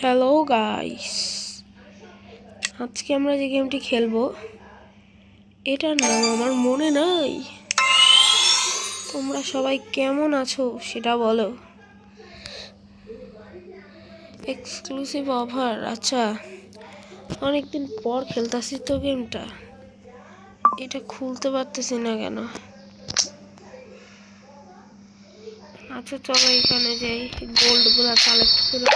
Hello guys, আজকে আমরা যে গেমটি খেলবো এটার নাম আমার মনে নাই। তোমরা সবাই কেমন আছো সেটা বলো। এক্সক্লুসিভ অফার, আচ্ছা অনেকদিন পর খেলতেছি তো গেমটা, এটা খুলতে পারতেছি না কেন। আচ্ছা চলো এখানে যাই, গোল্ডগুলো কালেক্ট করে।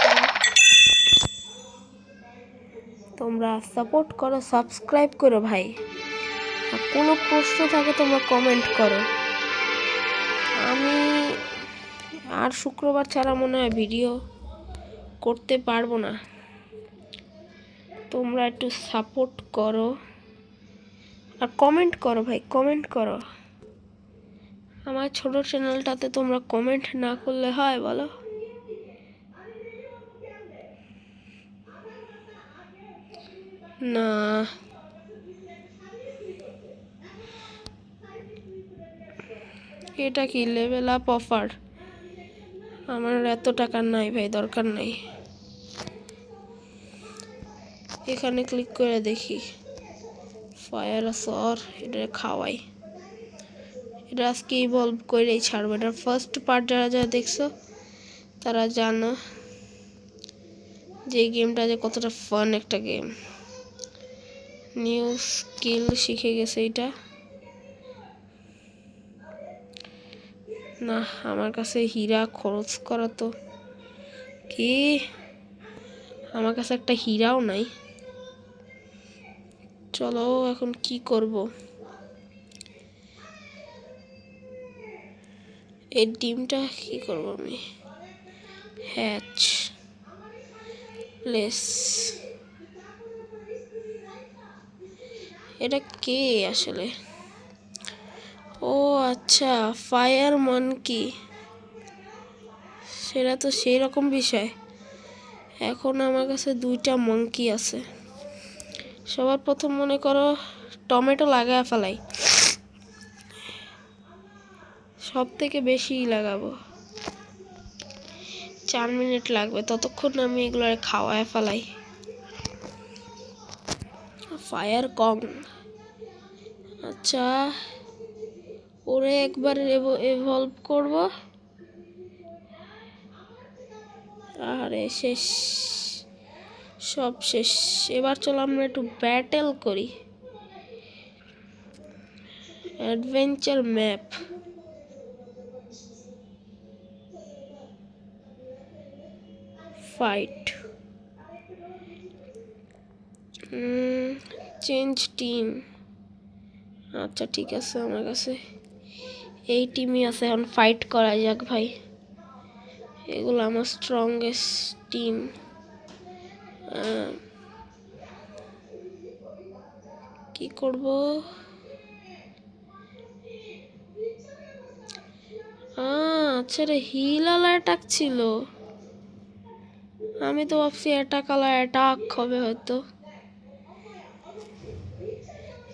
তোমরা সাপোর্ট করো, সাবস্ক্রাইব করো ভাই, আর কোনো প্রশ্ন থাকে তোমরা কমেন্ট করো। আমি আর শুক্রবার ছাড়া মনে হয় ভিডিও করতে পারবো না। তোমরা একটু সাপোর্ট করো আর কমেন্ট করো ভাই, কমেন্ট করো। আমার ছোট চ্যানেলটাতে তোমরা কমেন্ট না করলে হয় বলো? না, এটা কি লেভেল আপ অফার? আমার এত টাকা নাই ভাই, দরকার নাই। এখানে ক্লিক করে দেখি ফায়ার সর, এটা খাওয়াই। এটা আজকে ইভলভ করেই ছাড়বো। এটা ফার্স্ট পার্ট, যারা যারা দেখছো তারা জানো যে গেমটা যে কতটা ফান একটা গেম। নিউ স্কিল শিখে গেছে এটা। না, আমার কাছে হীরা খরচ করা তো কি, আমার কাছে একটা হীরাও নাই। চলো এখন কি করব? এই ডিমটা কি করব আমি? Hatch place. এটা কে আসলে? ও আচ্ছা, ফায়ার মানকি। সেটা তো সেই রকম বিষয়। এখন আমার কাছে দুইটা মাংকি আছে। সবার প্রথম মনে করো টমেটো লাগায় ফেলাই, সব থেকে বেশি লাগাবো। 4 মিনিট লাগবে, ততক্ষণ আমি এগুলো খাওয়ায় ফেলাই। ফায়ার কং, আচ্ছা ওরে একবার এভলভ করব। আরে শেষ, সব শেষ। এবার চলো আমরা একটু ব্যাটেল করি। Adventure map, fight, change team. আচ্ছা ঠিক আছে, আমার কাছে এই টিমই আছে। এখন ফাইট করা যাক ভাই, এগুলো আমার স্ট্রংগেস্ট টিম। কি করব? আচ্ছা রে, হিলালা অ্যাটাক ছিল। আমি তো ভাবছি অ্যাটাকালা অ্যাটাক হবে হয়তো।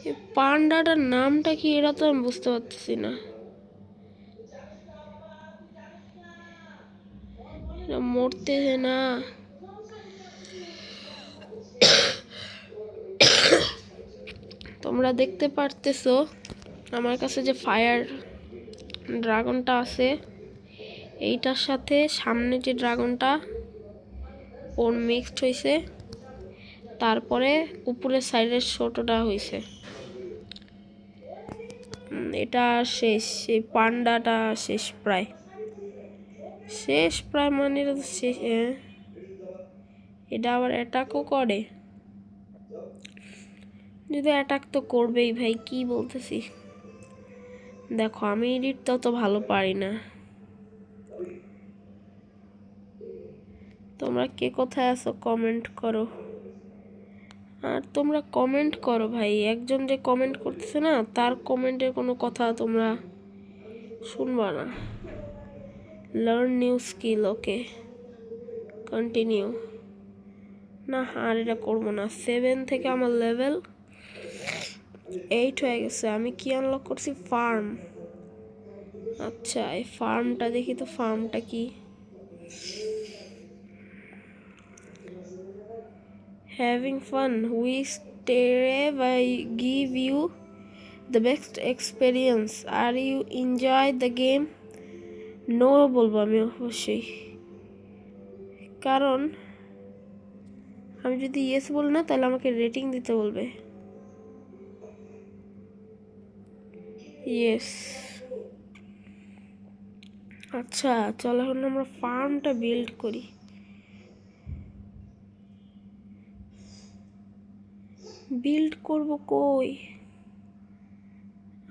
এই পান্ডাটার নামটা কি, এটা তো আমি বুঝতে পারতেছি না। এটা মরতেছে না। তোমরা দেখতে পারতেছো আমার কাছে যে ফায়ার ড্রাগনটা আছে, এইটার সাথে সামনে যে ড্রাগনটা ওর মিক্সড হয়েছে, তারপরে উপরের সাইডের ছোটটা হয়েছে। এটা শেষ, এই পান্ডাটা শেষ প্রায়, শেষ প্রায় মানে এটা তো শেষ। এটা আবার অ্যাটাকও করে, যদি অ্যাটাক তো করবেই ভাই, কি বলতেছি। দেখো আমি এডিট তত ভালো পারি না। তোমরা কে কোথায় আছো কমেন্ট করো। আর তোমরা কমেন্ট করো ভাই, একজন যে কমেন্ট করতেছে না তার কমেন্টের কোনো কথা তোমরা শুনবা না। লার্ন নিউ স্কিল, ওকে কন্টিনিউ। না আর এটা করবো না। 7 থেকে আমার লেভেল 8 হয়ে গেছে। আমি কি আনলক করছি? ফার্ম। আচ্ছা এই ফার্মটা দেখি তো, ফার্মটা কি? Having fun. We strive give you the best experience. Are you enjoy the game? No বলবো আমি অবশ্যই, কারণ আমি যদি ইয়েস বলি না তাহলে আমাকে রেটিং দিতে বলবে। ইয়েস। আচ্ছা চলো এখন আমরা ফার্মটা বিল্ড করি। বিল্ড করব কই?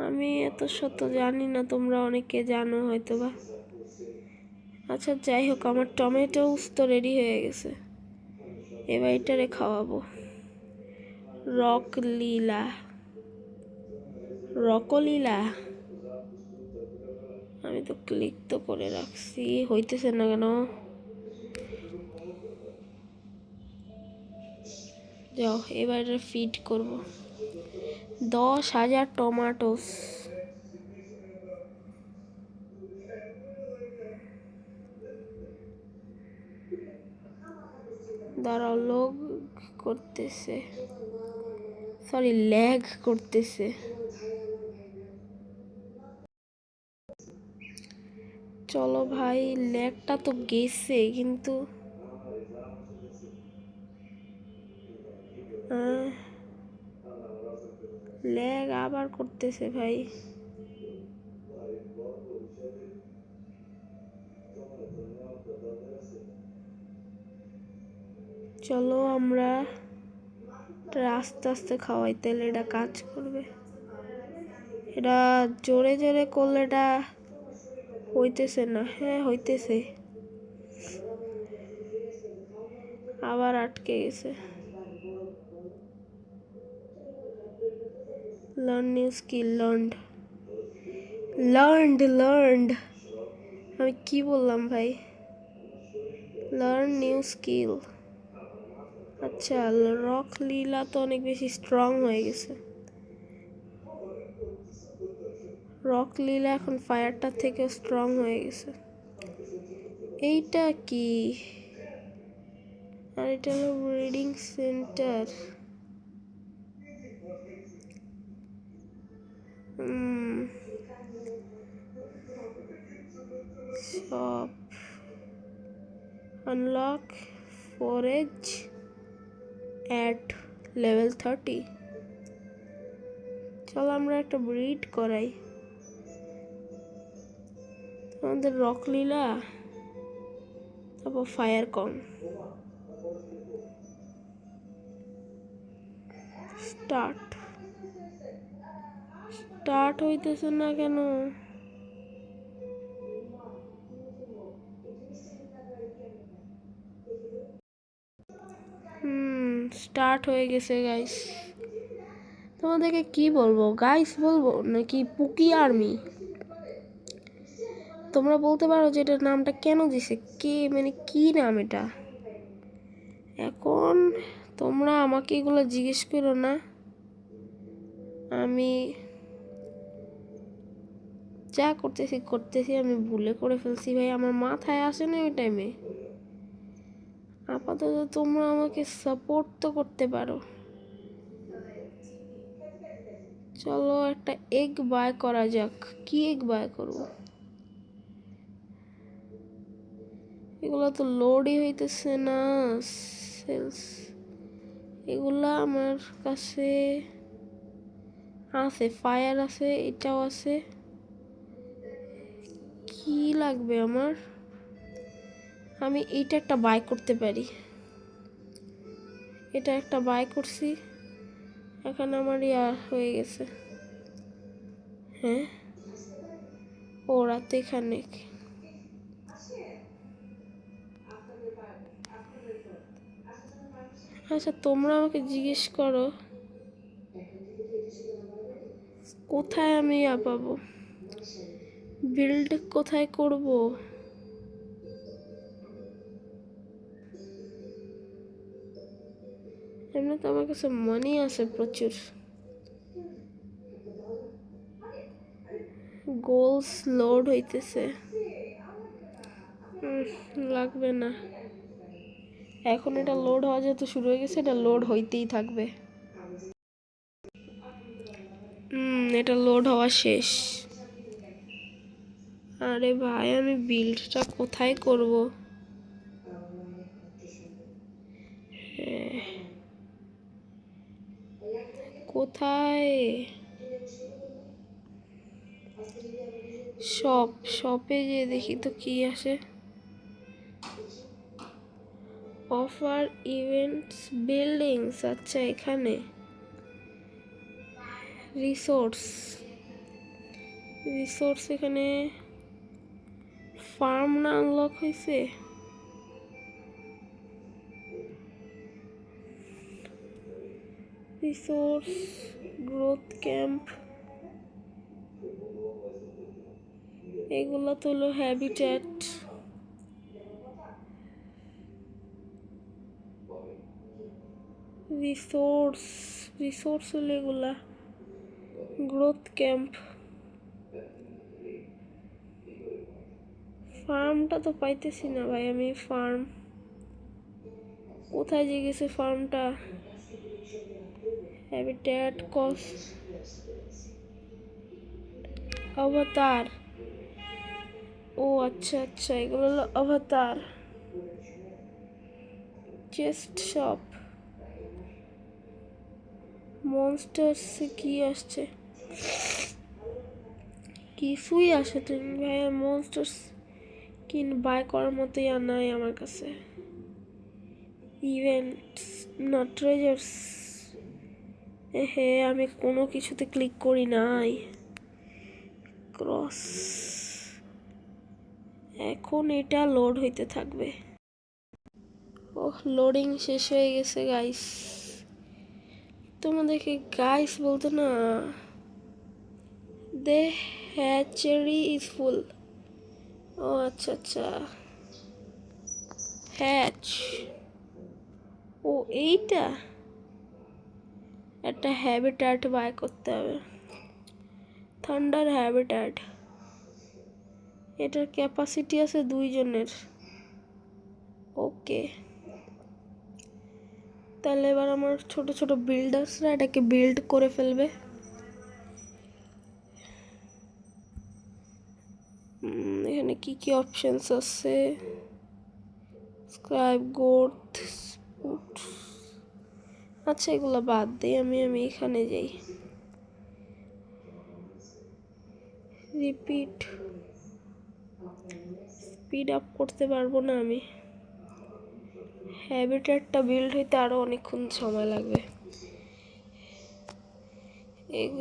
আমি এত শত জানি না, তোমরা অনেকে জানো হয়তো বা। আচ্ছা যাই হোক, আমার টমেটোস তো রেডি হয়ে গেছে, এবার এটারে খাওয়াবো। রকলীলা, রকলীলা, আমি তো ক্লিক তো করে রাখছি, হইতেছে না কেন? যাও এবার এটা ফিড করব। 10,000 টমেটোস। দাঁড়াও, লোগ করতেছে, সরি ল্যাগ করতেছে। চলো ভাই, ল্যাগটা তো গেছে কিন্তু ল্যাগ আবার করতেছে ভাই। চলো আমরা আস্তে আস্তে খাওয়াই, তাহলে এটা কাজ করবে। এটা জোরে জোরে করলে এটা হইতেছে না। হ্যাঁ হইতেছে, আবার আটকে গেছে। Learn new skill, learned. আমি কি বললাম ভাই? Learn new skill. আচ্ছা, রকলীলা তো অনেক বেশি স্ট্রং হয়ে গেছে। রকলীলা এখন ফায়ারটার থেকেও স্ট্রং হয়ে গেছে। এইটা কি? আর এটা হলো breeding centre. Shop, unlock forage at level 30। চলো আমরা একটা ব্রিড করাই। আমাদের রকলীলা, তারপর ফায়ার কং। স্টার্ট হইতেছে না কেন? স্টার্ট হয়ে গেছে গাইস। তোমাদেরকে কি বলবো, গাইস বলবো নাকি পুকি আর্মি? তোমরা বলতে পারো যে এটার নামটা কেন দিছে, কে মানে কি নাম এটা? এখন তোমরা আমাকে এগুলো জিজ্ঞেস করো না, আমি যা করতেছি আমি ভুলে করে ফেলছি ভাই, আমার মাথায় আসে না ওই টাইমে। আপাতত তোমরা আমাকে সাপোর্ট তো করতে পারো। চলো একটা এগ বাই করা যাক। কি এগ বাই করবো? এগুলো তো লোডই হইতেছে না। সেলস, এগুলা আমার কাছে আছে, ফায়ার আছে, এটাও আছে। কি লাগবে আমার? আমি এইটা একটা বাই করতে পারি। এটা একটা বাই করছি, এখন আমার ইয়া হয়ে গেছে। হ্যাঁ ওরা তো এখানে। আচ্ছা তোমরা আমাকে জিজ্ঞেস করো কোথায় আমি পাবো, বিল্ড কোথায় করব? এমনি তো আমার কাছে মানি আছে প্রচুর। গোলস লোড হইতেছে, লাগবে না। এখন এটা লোড হওয়া যেহেতু শুরু হয়ে গেছে, এটা লোড হইতেই থাকবে। এটা লোড হওয়া শেষ। আরে ভাই, আমি বিল্ডটা কোথায় করব? কোথায়? শপে যে দেখি তো কি আসে। অফার ইভেন্টস বিল্ডিংস, আচ্ছা এখানে রিসোর্স এখানে ফার্ম না আনলক হয়েছে? রিসোর্স গ্রোথ ক্যাম্প, এগুলো তো হলো হ্যাবিট্যাট। রিসোর্স হলো এগুলা গ্রোথ ক্যাম্প। ফার্মটা তো পাইতেছি না ভাই আমি। ফার্ম কোথায় যে গেছে ফার্মটা? হ্যাবিট্যাট কস্ট অবতার। ও আচ্ছা আচ্ছা, এগুলো হলো অবতার। চেস্ট শপ, মনস্টার্স কি আসছে? কিছুই আসে তুমি ভাইয়া। মনস্টার্স বাই করার মতোই আর নাই আমার কাছে। ইভেন্টস না ট্রেজার্স, হ্যাঁ আমি কোনো কিছুতে ক্লিক করি নাই। ক্রস, এখন এটা লোড হইতে থাকবে। ওহ, লোডিং শেষ হয়ে গেছে গাইস। তোমাদেরকে গাইস বলতো না? দে হ্যাচারি ইজ ফুল। ও আচ্ছা আচ্ছা, হ্যাচ। ও এইটা একটা হ্যাবিট্যাট বাই করতে হবে, থান্ডার হ্যাবিট্যাট। এটার ক্যাপাসিটি আছে 2 জনের। ওকে, তাহলে এবার আমার ছোট ছোট বিল্ডার্সরা এটাকে বিল্ড করে ফেলবে। এখানে কি কি অপশনস আছে? স্ক্রাইব গোথ, আচ্ছা এগুলো বাদ দিই। আমি এখানে যাই। রিপিট, স্পিড আপ করতে পারবো না আমি। হ্যাবিট্যাটটা বিল্ড হইতে আরো অনেকক্ষণ সময় লাগবে।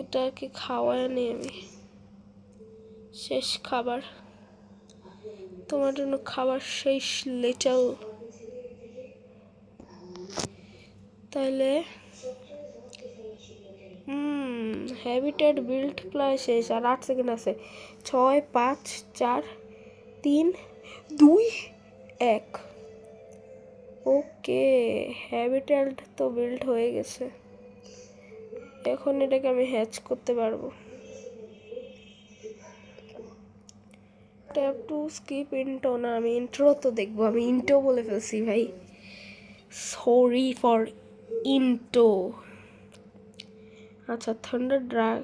এটাকে খাওয়ায় নেই আমি। শেষ খাবার, তোমার জন্য খাবার শেষ লিটল। তাহলে হ্যাবিট্যাট বিল্ড প্রায় শেষ। আর 8 সেকেন্ড আছে। 6 5 4 3 2 1। ওকে, হ্যাবিট্যাট তো বিল্ড হয়ে গেছে। এখন এটাকে আমি হ্যাচ করতে পারবো। ট্যাপ টু স্কিপ ইন্টো, না আমি ইন্ট্রো তো দেখবো। আমি ইন্টো বলে ফেলছি ভাই, সরি ফর ইন্টো। আচ্ছা থান্ডার ড্রাগ,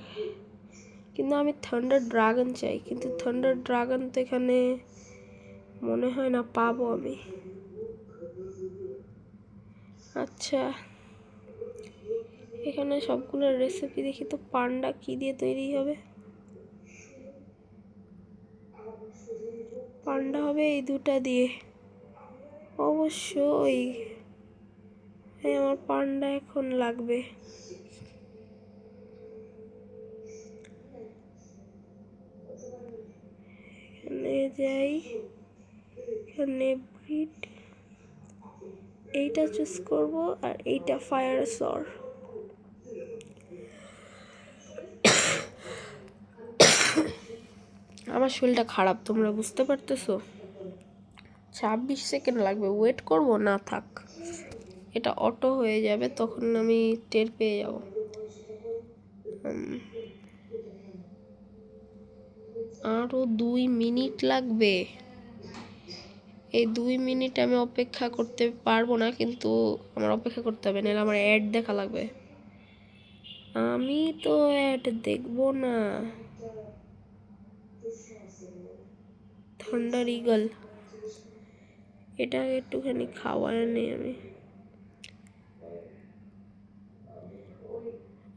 কিন্তু আমি থান্ডার ড্রাগন চাই। কিন্তু থান্ডার ড্রাগন তো এখানে মনে হয় না পাবো আমি। আচ্ছা এখানে সবগুলো রেসিপি দেখি তো। পান্ডা কি দিয়ে তৈরি হবে? পান্ডা হবে এই 2টা দিয়ে অবশ্যই। আমার পান্ডা এখন লাগবে। এখানে যাই, এখানে ব্রিড, এইটা চুজ করব। আর এইটা ফায়ার সর। আমার শরীরটা খারাপ, তোমরা বুঝতে পারতেছো? 26 সেকেন্ড লাগবে। ওয়েট করব না, থাক, এটা অটো হয়ে যাবে, তখন আমি টের পেয়ে যাব। আরো 2 মিনিট লাগবে। এই 2 মিনিট আমি অপেক্ষা করতে পারবো না, কিন্তু আমার অপেক্ষা করতে হবে, নাহলে আমার অ্যাড দেখা লাগবে। আমি তো অ্যাড দেখবো না। থান্ডার ইগল, এটা একটুখানি খাওয়ায় নেই আমি।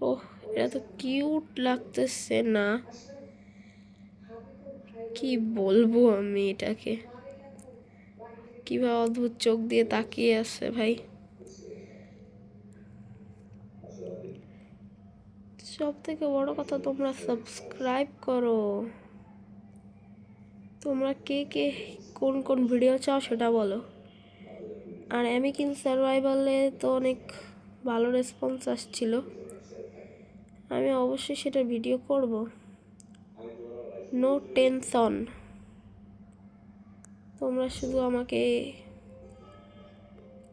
ওহ, এটা তো কিউট লাগতেছে না, কি বলবো আমি এটাকে। কিভাবে অদ্ভুত চোখ দিয়ে তাকিয়ে আছে ভাই। সব থেকে বড় কথা, তোমরা সাবস্ক্রাইব করো। তোমরা কে কে কোন কোন ভিডিও চাও সেটা বলো। আর অ্যামিকিল সার্ভাইভালে তো অনেক ভালো রেসপন্স আসছিল, আমি অবশ্যই সেটা ভিডিও করব। নো টেনশন, তোমরা শুধু আমাকে,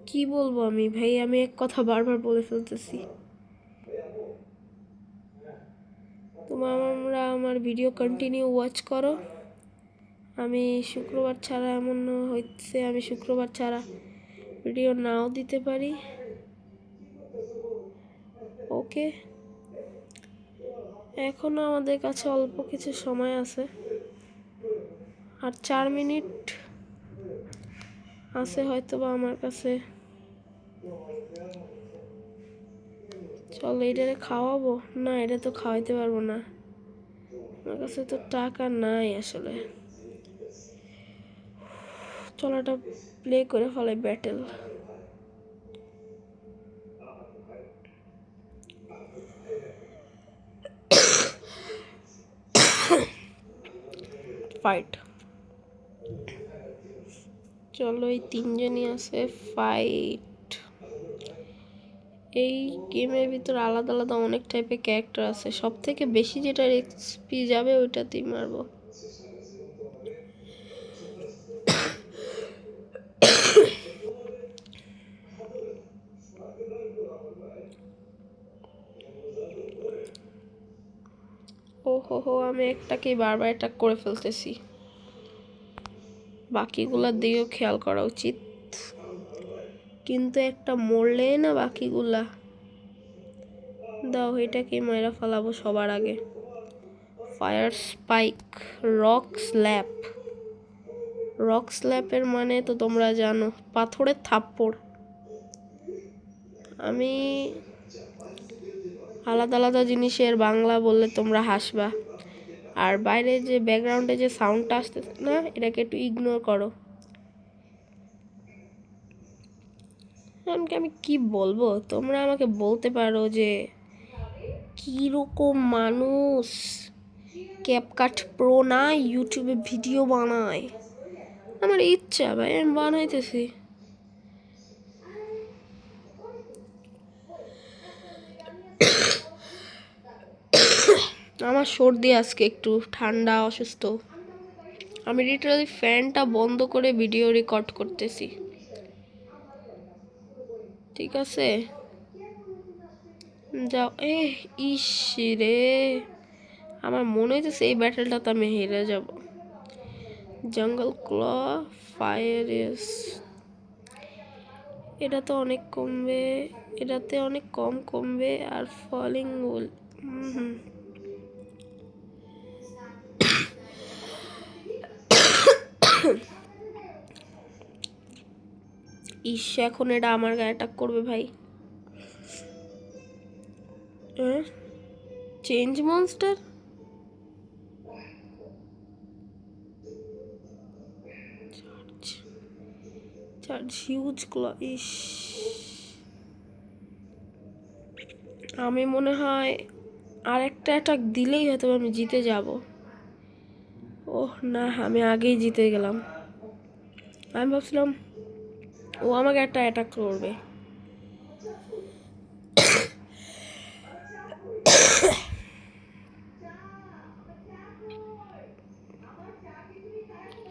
কি বলবো আমি ভাই, আমি এক কথা বারবার বলে ফেলতেছি। তোমরা আমার ভিডিও কন্টিনিউ ওয়াচ করো। আমি শুক্রবার ছাড়া, এমন হচ্ছে আমি শুক্রবার ছাড়া ভিডিও নাও দিতে পারি। ওকে, এখনো আমাদের কাছে অল্প কিছু সময় আছে, আর 4 মিনিট আছে হয়তো বা আমার কাছে। চলো এটারে খাওয়াবো না, এটা তো খাওয়াইতে পারবো না, আমার কাছে তো টাকা নাই আসলে। চলো এটা প্লে করে ফেলাই ব্যাটেল। ফাইট, চলো এই 3 জনই আছে, ফাইট। এই গেমের ভিতর আলাদা আলাদা অনেক টাইপের ক্যারেক্টার আছে, সব থেকে বেশি যেটা এক্সপি যাবে ওইটাতেই মারবো। ও হো, আমি একটাকেই বারবার অ্যাটাক করে ফেলতেছি, বাকিগুলোর দিকেও খেয়াল করা উচিত, কিন্তু একটা মরলে না বাকিগুলা। দাও, এটাকে মাইরা ফেলাবো সবার আগে। Fire spike, rock slap. Rock স্ল্যাপের মানে তো তোমরা জানো, পাথরের থাপ্পড়। আমি আলাদা আলাদা জিনিসের বাংলা বললে তোমরা হাসবা, আর বাইরে যে ব্যাকগ্রাউন্ডে যে সাউন্ডটা আসতেছে না, এটাকে একটু ইগনোর করো। আমি কি বলবো, তোমরা আমাকে বলতে পারো যে কীরকম মানুষ ক্যাপকাট প্রো না ইউটিউবে ভিডিও বানায়। আমার ইচ্ছা ভাই, আমি বানাইতেছি। আমার সর্দি আজকে, একটু ঠান্ডা, অসুস্থ। আমি লিটারালি ফ্যানটা বন্ধ করে ভিডিও রেকর্ড করতেছি, ঠিক আছে? যাও। ইস রে, আমার মনে হইতেছে এই ব্যাটেলটাতে আমি হেরে যাব। জঙ্গল ক্ল, ফায়ার, এটা তো অনেক কমবে, এটাতে অনেক কম কমবে, আর ফলিং উল। ইস, এখন এটা আমার গায়ে অ্যাটাক করবে ভাই। Change monster, charge huge claw. ইস, আমি মনে হয় আর একটা অ্যাটাক দিলেই হয়তো আমি জিতে যাব। ওহ না, আমি আগেই জিতে গেলাম। আমি ভাবছিলাম ও আমাকে একটা অ্যাটাক করবে।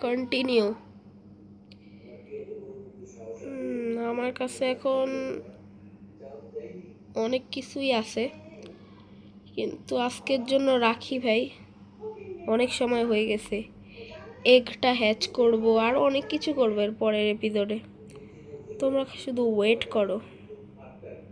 কন্টিনিউ। আমার কাছে এখন অনেক কিছুই আছে, কিন্তু আজকের জন্য রাখি ভাই, অনেক সময় হয়ে গেছে। এগটা হ্যাচ করব আর অনেক কিছু করবো এর পরের এপিসোডে। তোমরা শুধু ওয়েট করো।